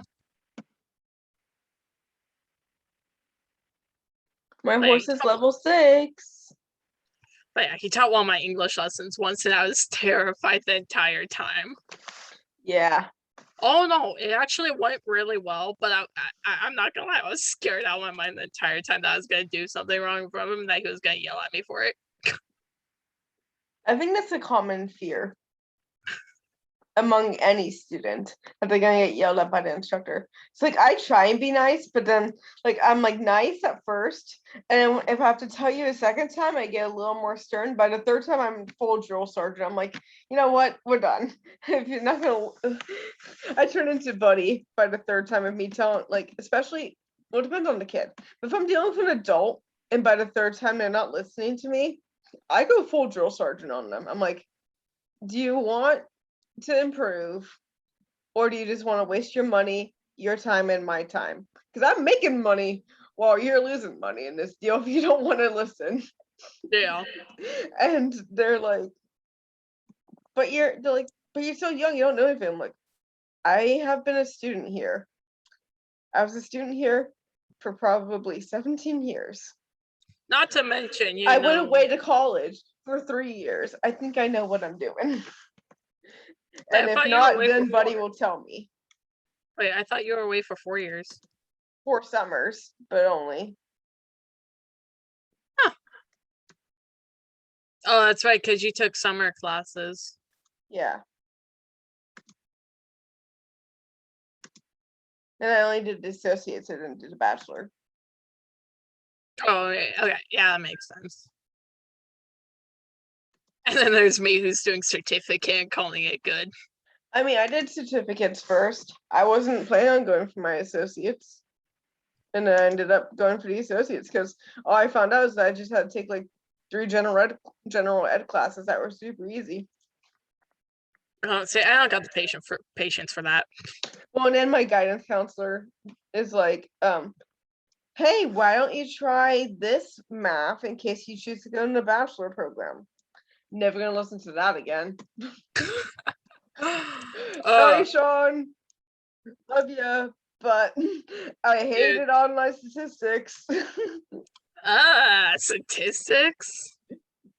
My horse is level 6. But yeah, he taught one of my English lessons once and I was terrified the entire time. Yeah. Oh no, it actually went really well, but I'm not gonna lie, I was scared out of my mind the entire time that I was gonna do something wrong from him and that he was gonna yell at me for it. I think that's a common fear among any student, that they're gonna get yelled at by the instructor. It's like I try and be nice, but then like I'm like nice at first, and if I have to tell you a second time, I get a little more stern. By the third time, I'm full drill sergeant. I'm like, you know what, we're done. If you're not gonna, I turn into Buddy by the third time of me telling, like, especially, well, it depends on the kid. If I'm dealing with an adult, and by the third time they're not listening to me, I go full drill sergeant on them. I'm like, do you want to improve, or do you just want to waste your money, your time, and my time? Because I'm making money while you're losing money in this deal if you don't want to listen. Yeah. And they're like, but you're so young, you don't know anything. I'm like, I have been a student here. I was a student here for probably 17 years. Not to mention, I went away to college for 3 years. I think I know what I'm doing. And if not, then Buddy will tell me. Wait, I thought you were away for 4 years. 4 summers, but only. Huh. Oh, that's right, because you took summer classes. Yeah. And I only did the associates, I didn't do the bachelor. Oh, okay, yeah, that makes sense. And then there's me who's doing certificate and calling it good. I mean, I did certificates first. I wasn't planning on going for my associates. And then I ended up going for the associates because all I found out is that I just had to take like 3 general ed classes that were super easy. See, I don't got the patience for that. Well, and then my guidance counselor is like, hey, why don't you try this math in case you choose to go in the bachelor program? Never gonna listen to that again. Sorry, Sean. Love you, but I hated online statistics. Statistics?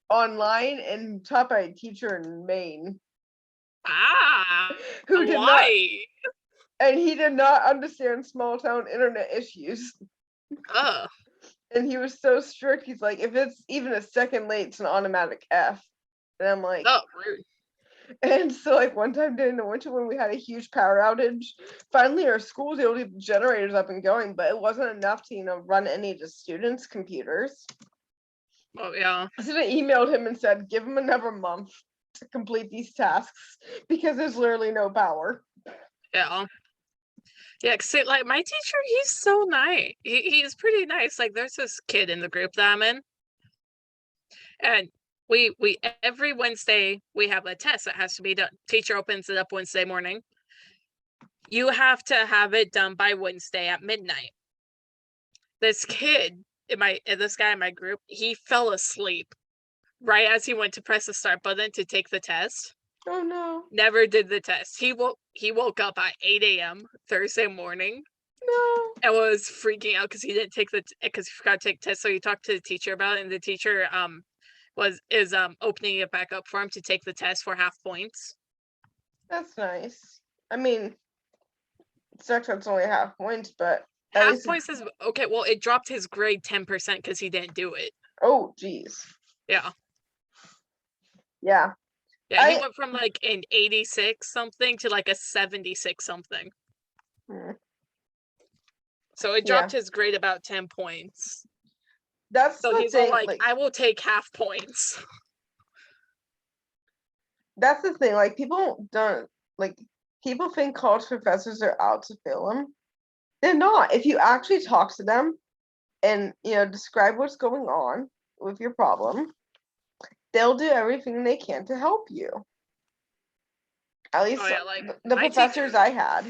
Online and taught by a teacher in Maine. Who did why? And he did not understand small town internet issues. Oh. And he was so strict. He's like, if it's even a second late, it's an automatic F. And I'm like, oh, rude. And so, like, one time during the winter when we had a huge power outage, finally our school was able to get the generators up and going, but it wasn't enough to, run any of the students' computers. Oh, yeah. So I emailed him and said, give him another month to complete these tasks because there's literally no power. Yeah. Yeah, cause like my teacher, he's so nice. He's pretty nice. Like there's this kid in the group that I'm in, and we every Wednesday we have a test that has to be done. Teacher opens it up Wednesday morning. You have to have it done by Wednesday at midnight. This kid this guy in my group, he fell asleep right as he went to press the start button to take the test. Oh no. Never did the test. He woke up at 8 a.m. Thursday morning. No. And was freaking out because he didn't take because he forgot to take the test. So he talked to the teacher about it, and the teacher is opening it back up for him to take the test for half points. That's nice. I mean, it sucks that's only half points, but half points is okay. Well, it dropped his grade 10% because he didn't do it. Oh, geez. Yeah. Yeah. Yeah, he went from like an 86 something to like a 76 something. So it dropped his grade about 10 points. That's so he's thing, all like, I will take half points. That's the thing. Like people think college professors are out to fail them. They're not. If you actually talk to them and describe what's going on with your problem, they'll do everything they can to help you. At least the professors I had.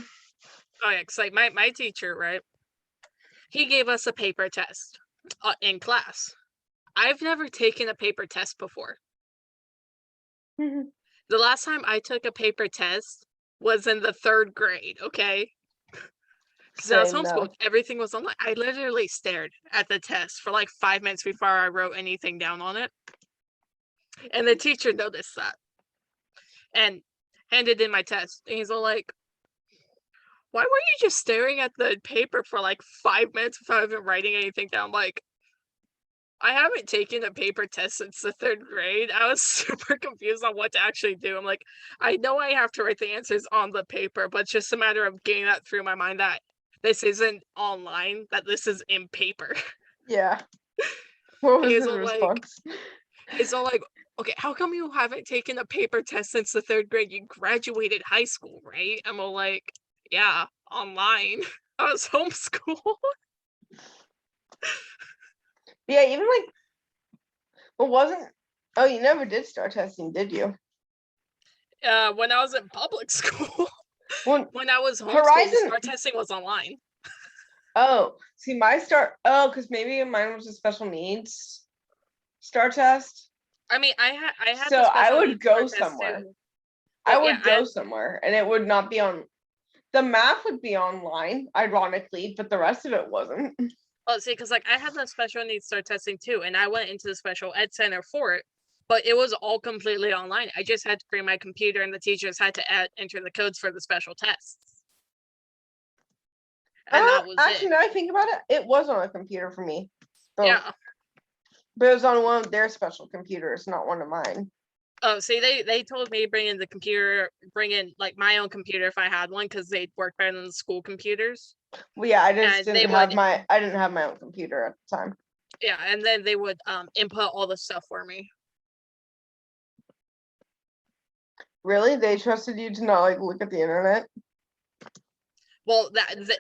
Oh yeah, because like my teacher, right? He gave us a paper test in class. I've never taken a paper test before. The last time I took a paper test was in the 3rd grade, okay? Because I was homeschooled, everything was online. I literally stared at the test for like 5 minutes before I wrote anything down on it. And the teacher noticed that and handed in my test. And he's all like, why were you just staring at the paper for like 5 minutes without even writing anything down? Like, I haven't taken a paper test since the 3rd grade. I was super confused on what to actually do. I'm like, I know I have to write the answers on the paper, but it's just a matter of getting that through my mind that this isn't online, that this is in paper. Yeah. What was his response? He's all like, okay, how come you haven't taken a paper test since the 3rd grade? You graduated high school, right? I'm all like, yeah, online. I was homeschooled. Yeah, even like, it wasn't. Oh, you never did STAAR testing, did you? When I was in public school. When I was homeschooled, STAAR testing was online. Oh, see, my STAAR. Oh, because maybe mine was a special needs STAAR test. I mean, I had. So I would go somewhere. I would go somewhere, and it would not be on. The math would be online, ironically, but the rest of it wasn't. Oh, see, because like I had the special needs STAAR testing too, and I went into the special ed center for it, but it was all completely online. I just had to bring my computer, and the teachers had to enter the codes for the special tests. And that was actually, now I think about it, it was on a computer for me. Yeah. But it was on one of their special computers, not one of mine. Oh, see, they told me bring in like my own computer if I had one, because they'd work better than the school computers. Well, yeah, I And they didn't have would- I didn't have my own computer at the time. Yeah, and then they would input all the stuff for me. Really? They trusted you to not like look at the internet? Well,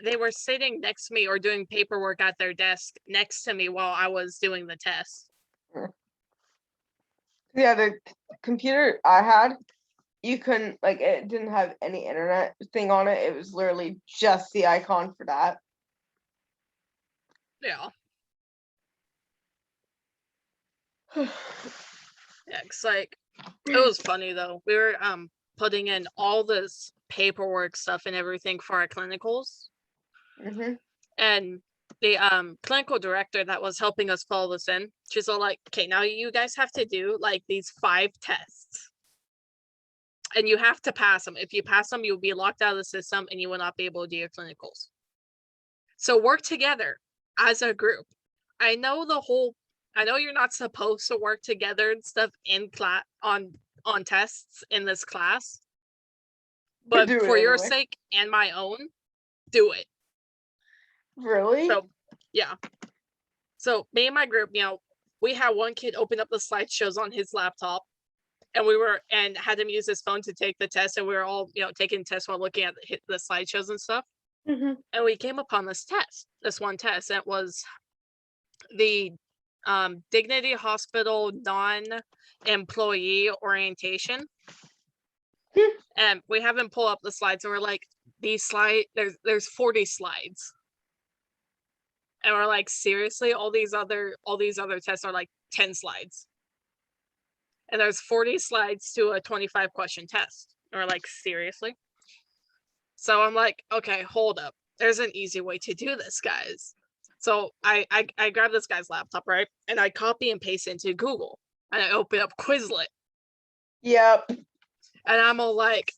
they were sitting next to me or doing paperwork at their desk next to me while I was doing the test. Yeah, the computer I had, you couldn't like it didn't have any internet thing on it. It was literally just the icon for that. Yeah. Yeah, it's like it was funny though. We were putting in all this paperwork stuff and everything for our clinicals. Hmm. And the clinical director that was helping us fill this in, she's all like, okay, now you guys have to do like these 5 tests. And you have to pass them. If you pass them, you'll be locked out of the system and you will not be able to do your clinicals. So work together as a group. I know you're not supposed to work together and stuff in class on tests in this class. But Do it for your anyway. sake and my own, do it. Really? So yeah. So me and my group, we had one kid open up the slideshows on his laptop, and had him use his phone to take the test, and we were all taking tests while looking at the slideshows and stuff. Hmm. And we came upon this one test. It was the Dignity Hospital non-employee orientation. And we have him pull up the slides, and we're like, there's 40 slides. And we're like, seriously, all these other tests are like 10 slides. And there's 40 slides to a 25 question test. And we're like, seriously? So I'm like, okay, hold up. There's an easy way to do this, guys. So I grab this guy's laptop, right? And I copy and paste into Google. And I open up Quizlet. Yep. And I'm all like,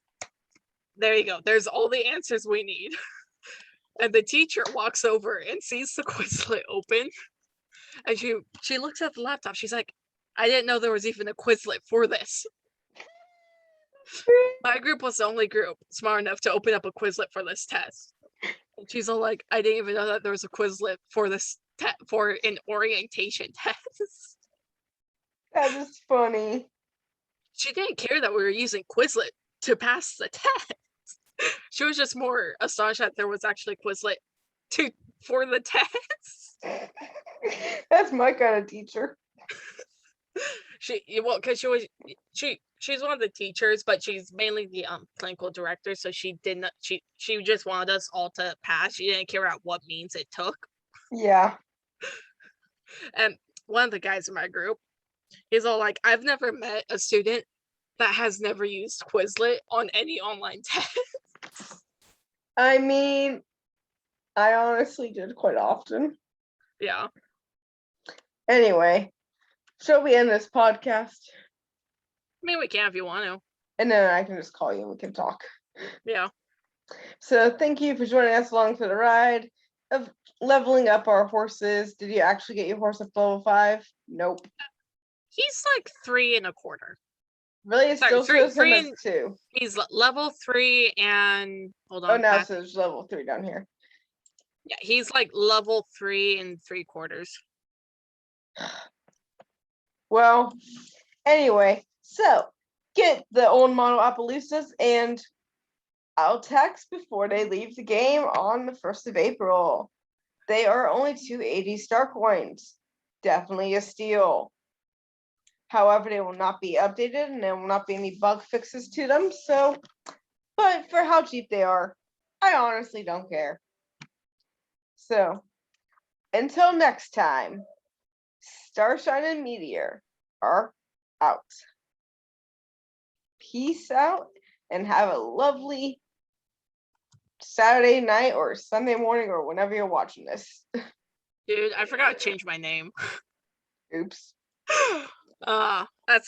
there you go. There's all the answers we need. And the teacher walks over and sees the Quizlet open. And she looks at the laptop. She's like, I didn't know there was even a Quizlet for this. My group was the only group smart enough to open up a Quizlet for this test. And she's all like, I didn't even know that there was a Quizlet for this for an orientation test. That is funny. She didn't care that we were using Quizlet to pass the test. She was just more astonished that there was actually Quizlet for the test. That's my kind of teacher. Because she's one of the teachers, but she's mainly the clinical director. So she just wanted us all to pass. She didn't care at what means it took. Yeah. And one of the guys in my group, he's all like, I've never met a student that has never used Quizlet on any online test. I mean, I honestly did quite often. Yeah. Anyway, shall we end this podcast? I mean, we can if you want to. And then I can just call you and we can talk. Yeah. So thank you for joining us along for the ride of leveling up our horses. Did you actually get your horse up to level 5? Nope. He's like 3 1/4. Really? It Sorry, still shows him as and 2. He's level 3 and hold on. Oh, now it says level 3 down here. Yeah, he's like level 3 3/4. Well, anyway, so get the old model Appaloosas and I'll text before they leave the game on the 1st of April. They are only 280 star coins. Definitely a steal. However, they will not be updated and there will not be any bug fixes to them. So, but for how cheap they are, I honestly don't care. So, until next time, Starshine and Meteor are out. Peace out and have a lovely Saturday night or Sunday morning or whenever you're watching this. Dude, I forgot to change my name. Oops. That's